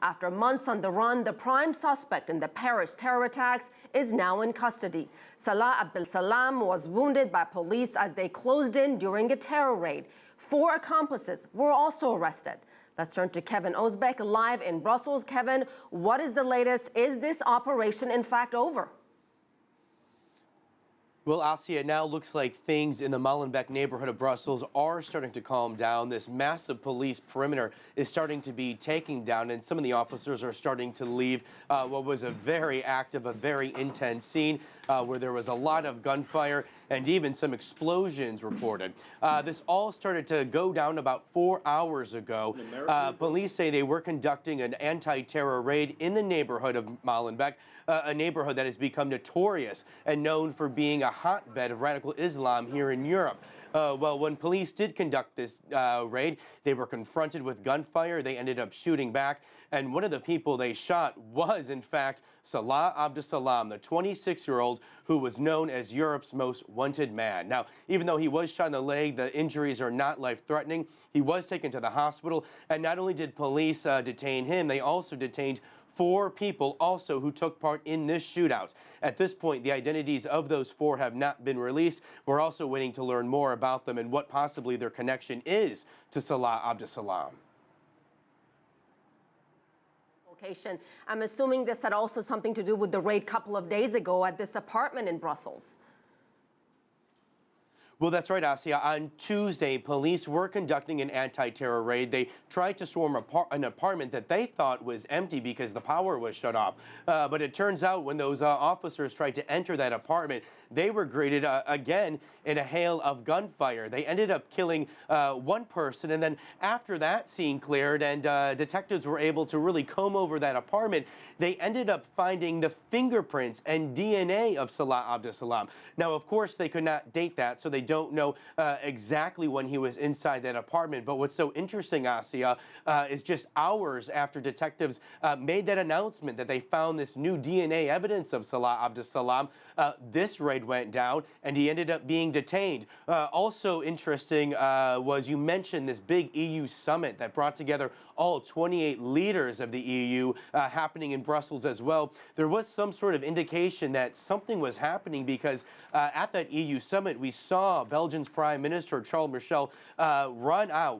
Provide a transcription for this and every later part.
After months on the run, the prime suspect in the Paris terror attacks is now in custody. Salah Abdeslam was wounded by police as they closed in during a terror raid. 4 accomplices were also arrested. Let's turn to Kevin Ozebeck live in Brussels. Kevin, what is the latest? Is this operation in fact over? Well, Asia, it now looks like things in the Molenbeek neighborhood of Brussels are starting to calm down. This massive police perimeter is starting to be taken down, and some of the officers are starting to leave what was a very active, a very intense scene where there was a lot of gunfire and even some explosions reported. This all started to go down about 4 hours ago. Police say they were conducting an anti-terror raid in the neighborhood of Molenbeek, a neighborhood that has become notorious and known for being a hotbed of radical Islam here in Europe. Well, when police did conduct this raid, they were confronted with gunfire. They ended up shooting back. And one of the people they shot was, in fact, Salah Abdeslam, the 26-year-old who was known as Europe's most wanted man. Now, even though he was shot in the leg, the injuries are not life-threatening. He was taken to the hospital. And not only did police detain him, they also detained 4 people also who took part in this shootout. At this point, the identities of those 4 have not been released. We're also waiting to learn more about them and what possibly their connection is to Salah Abdeslam. I'm assuming this had also something to do with the raid a couple of days ago at this apartment in Brussels. Well, that's right, Asia. On Tuesday, police were conducting an anti-terror raid. They tried to storm an apartment that they thought was empty because the power was shut off. But it turns out when those officers tried to enter that apartment, they were greeted again in a hail of gunfire. They ended up killing 1 person, and then after that scene cleared and detectives were able to really comb over that apartment, they ended up finding the fingerprints and DNA of Salah Abdeslam. Now, of course, they could not date that, so they don't know exactly when he was inside that apartment. But what's so interesting, Asia, is just hours after detectives made that announcement that they found this new DNA evidence of Salah Abdeslam, this raid went down and he ended up being detained. Also interesting was you mentioned this big EU summit that brought together all 28 leaders of the EU happening in Brussels as well. There was some sort of indication that something was happening because at that EU summit we saw Belgium's Prime Minister Charles Michel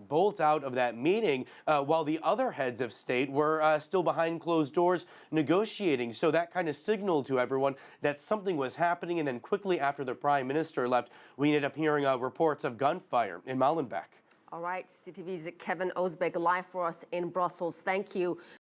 bolt out of that meeting while the other heads of state were still behind closed doors negotiating. So that kind of signaled to everyone that something was happening, and then quickly after the Prime Minister left, we ended up hearing reports of gunfire in Molenbeek. All right, CCTV's Kevin Ozebeck live for us in Brussels. Thank you.